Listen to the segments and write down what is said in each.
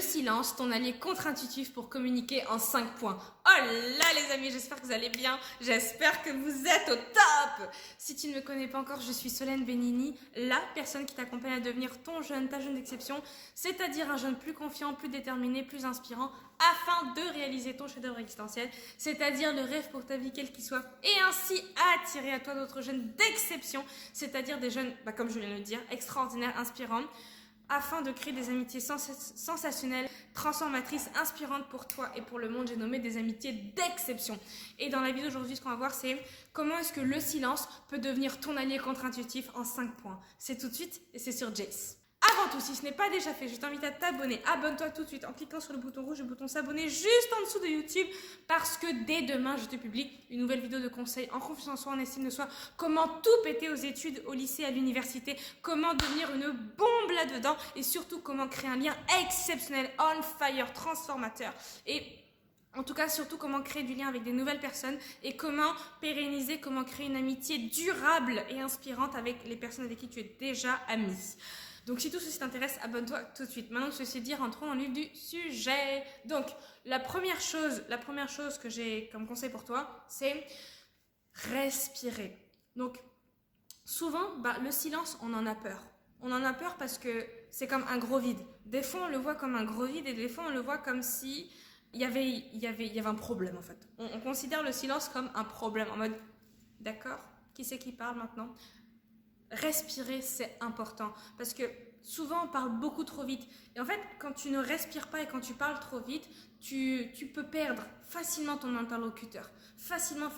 le silence, ton allié contre-intuitif pour communiquer en 5 points. Oh là les amis, j'espère que vous allez bien, j'espère que vous êtes au top. Si tu ne me connais pas encore, je suis Solène Benini, la personne qui t'accompagne à devenir ton jeune, ta jeune d'exception, c'est-à-dire un jeune plus confiant, plus déterminé, plus inspirant, afin de réaliser ton chef-d'œuvre existentiel, c'est-à-dire le rêve pour ta vie quel qu'il soit, et ainsi attirer à toi d'autres jeunes d'exception, c'est-à-dire des jeunes, comme je viens de le dire, extraordinaires, inspirants, afin de créer des amitiés sensationnelles, transformatrices, inspirantes pour toi et pour le monde. J'ai nommé des amitiés d'exception. Et dans la vidéo d'aujourd'hui, ce qu'on va voir, c'est comment est-ce que le silence peut devenir ton allié contre-intuitif en 5 points. C'est tout de suite et c'est sur Jace. Avant tout, si ce n'est pas déjà fait, je t'invite à t'abonner. Abonne-toi tout de suite en cliquant sur le bouton rouge, le bouton s'abonner juste en dessous de YouTube, parce que dès demain, je te publie une nouvelle vidéo de conseils en confiance en soi, en estime de soi, comment tout péter aux études, au lycée, à l'université, comment devenir une bombe là-dedans, et surtout comment créer un lien exceptionnel, on fire, transformateur. Et en tout cas, surtout comment créer du lien avec des nouvelles personnes et comment pérenniser, comment créer une amitié durable et inspirante avec les personnes avec qui tu es déjà ami. Donc si tout ceci t'intéresse, abonne-toi tout de suite. Maintenant que ceci dit, rentrons dans le vif du sujet. Donc la première chose que j'ai comme conseil pour toi, c'est respirer. Donc souvent, le silence, on en a peur. On en a peur parce que c'est comme un gros vide. Des fois, on le voit comme un gros vide et des fois, on le voit comme si il y avait un problème en fait. On considère le silence comme un problème, en mode, d'accord, qui c'est qui parle maintenant ? Respirer, c'est important parce que souvent on parle beaucoup trop vite et en fait quand tu ne respires pas et quand tu parles trop vite, tu peux perdre facilement ton interlocuteur, facilement,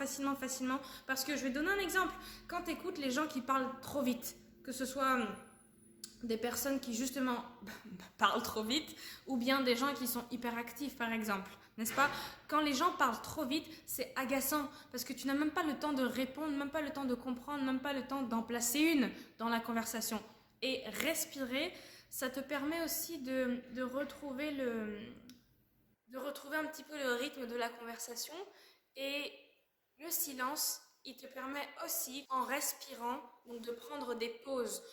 parce que je vais donner un exemple. Quand tu écoutes les gens qui parlent trop vite, que ce soit des personnes qui justement parlent trop vite ou bien des gens qui sont hyperactifs par exemple, n'est-ce pas? Quand les gens parlent trop vite, c'est agaçant parce que tu n'as même pas le temps de répondre, même pas le temps de comprendre, même pas le temps d'en placer une dans la conversation. Et respirer, ça te permet aussi de retrouver un petit peu le rythme de la conversation. Et le silence, il te permet aussi, en respirant, donc de prendre des pauses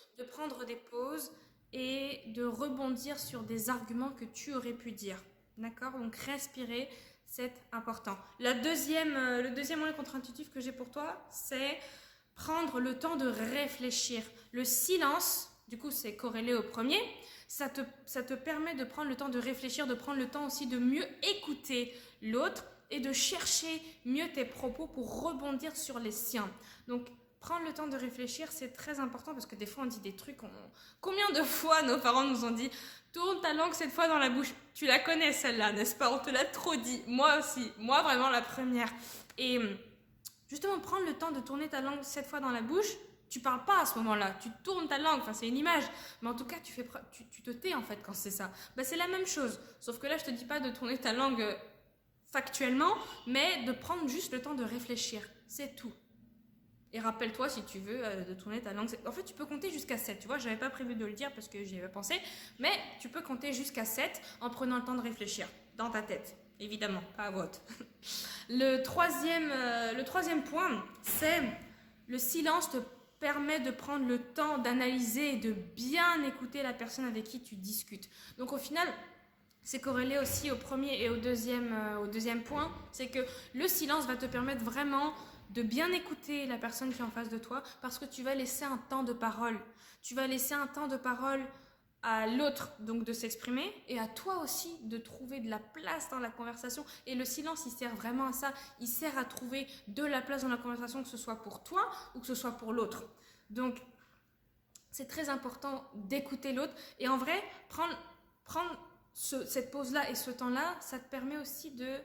et de rebondir sur des arguments que tu aurais pu dire. D'accord? Donc respirer, c'est important. Le deuxième moyen contre-intuitif que j'ai pour toi, c'est prendre le temps de réfléchir. Le silence, du coup, c'est corrélé au premier. Ça te permet de prendre le temps de réfléchir, de prendre le temps aussi de mieux écouter l'autre et de chercher mieux tes propos pour rebondir sur les siens. Donc, prendre le temps de réfléchir, c'est très important parce que des fois, on dit des trucs. Combien de fois nos parents nous ont dit « Tourne ta langue cette fois dans la bouche ». Tu la connais celle-là, n'est-ce pas? On te l'a trop dit. Moi aussi. Moi, vraiment, la première. Et justement, prendre le temps de tourner ta langue 7 fois dans la bouche, tu parles pas à ce moment-là, tu tournes ta langue, enfin c'est une image, mais en tout cas tu te tais en fait quand c'est ça. C'est la même chose, sauf que là je te dis pas de tourner ta langue factuellement, mais de prendre juste le temps de réfléchir, c'est tout. Et rappelle-toi si tu veux de tourner ta langue, en fait tu peux compter jusqu'à 7, tu vois, j'avais pas prévu de le dire parce que j'y avais pensé, mais tu peux compter jusqu'à 7 en prenant le temps de réfléchir, dans ta tête. Évidemment, pas à vote. Le troisième point, c'est le silence te permet de prendre le temps d'analyser et de bien écouter la personne avec qui tu discutes. Donc au final, c'est corrélé aussi au premier et au deuxième point, c'est que le silence va te permettre vraiment de bien écouter la personne qui est en face de toi parce que tu vas laisser un temps de parole. Tu vas laisser un temps de parole à l'autre donc de s'exprimer et à toi aussi de trouver de la place dans la conversation. Et le silence, il sert vraiment à ça. Il sert à trouver de la place dans la conversation, que ce soit pour toi ou que ce soit pour l'autre. Donc, c'est très important d'écouter l'autre. Et en vrai, prendre cette pause-là et ce temps-là, ça te permet aussi de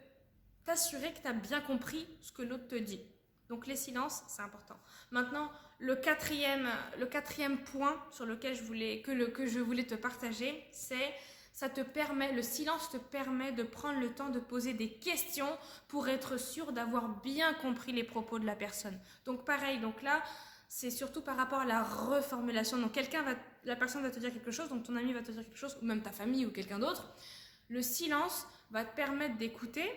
t'assurer que tu as bien compris ce que l'autre te dit. Donc les silences, c'est important. Maintenant, le quatrième point sur lequel je voulais te partager, c'est le silence te permet de prendre le temps de poser des questions pour être sûr d'avoir bien compris les propos de la personne. Donc pareil, donc là, c'est surtout par rapport à la reformulation. Donc la personne va te dire quelque chose, donc ton ami va te dire quelque chose, ou même ta famille ou quelqu'un d'autre. Le silence va te permettre d'écouter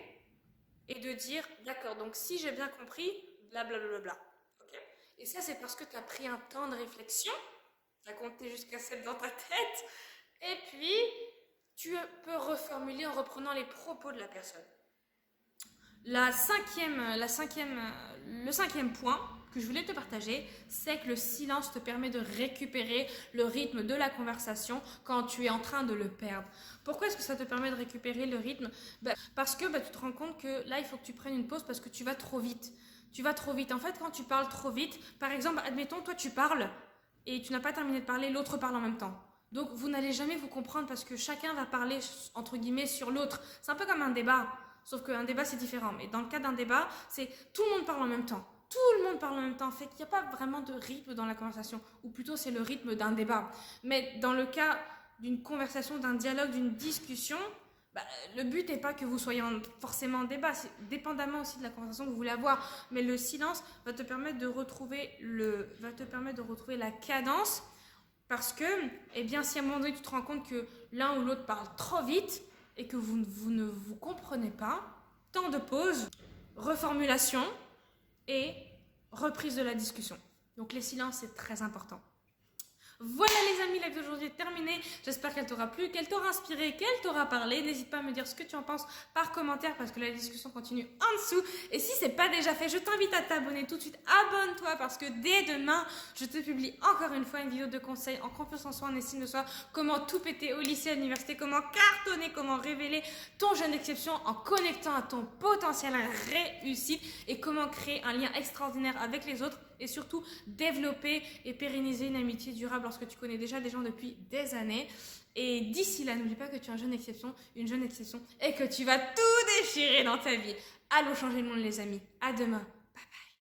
et de dire, d'accord, donc si j'ai bien compris, blablabla. Okay. Et ça, c'est parce que tu as pris un temps de réflexion, tu as compté jusqu'à 7 dans ta tête, et puis tu peux reformuler en reprenant les propos de la personne. Le cinquième point que je voulais te partager, c'est que le silence te permet de récupérer le rythme de la conversation quand tu es en train de le perdre. Pourquoi est-ce que ça te permet de récupérer le rythme? Parce que tu te rends compte que là, il faut que tu prennes une pause parce que tu vas trop vite. Tu vas trop vite. En fait, quand tu parles trop vite, par exemple, admettons, toi tu parles et tu n'as pas terminé de parler, l'autre parle en même temps. Donc, vous n'allez jamais vous comprendre parce que chacun va parler, entre guillemets, sur l'autre. C'est un peu comme un débat. Sauf qu'un débat, c'est différent. Mais dans le cas d'un débat, c'est tout le monde parle en même temps. Tout le monde parle en même temps. Fait qu'il n'y a pas vraiment de rythme dans la conversation. Ou plutôt, c'est le rythme d'un débat. Mais dans le cas d'une conversation, d'un dialogue, d'une discussion, le but n'est pas que vous soyez forcément en débat. C'est dépendamment aussi de la conversation que vous voulez avoir. Mais le silence va te permettre de retrouver la cadence. Parce que, si à un moment donné, tu te rends compte que l'un ou l'autre parle trop vite, et que vous ne vous comprenez pas, temps de pause, reformulation et reprise de la discussion. Donc les silences, c'est très important. Voilà les amis, la vidéo d'aujourd'hui est terminée. J'espère qu'elle t'aura plu, qu'elle t'aura inspiré, qu'elle t'aura parlé. N'hésite pas à me dire ce que tu en penses par commentaire parce que la discussion continue en dessous. Et si ce n'est pas déjà fait, je t'invite à t'abonner tout de suite. Abonne-toi parce que dès demain, je te publie encore une fois une vidéo de conseils en confiance en soi, en estime de soi. Comment tout péter au lycée, à l'université, comment cartonner, comment révéler ton jeune d'exception en connectant à ton potentiel réussite et comment créer un lien extraordinaire avec les autres. Et surtout, développer et pérenniser une amitié durable lorsque tu connais déjà des gens depuis des années. Et d'ici là, n'oublie pas que tu es une jeune exception, et que tu vas tout déchirer dans ta vie. Allons changer le monde les amis. À demain. Bye bye.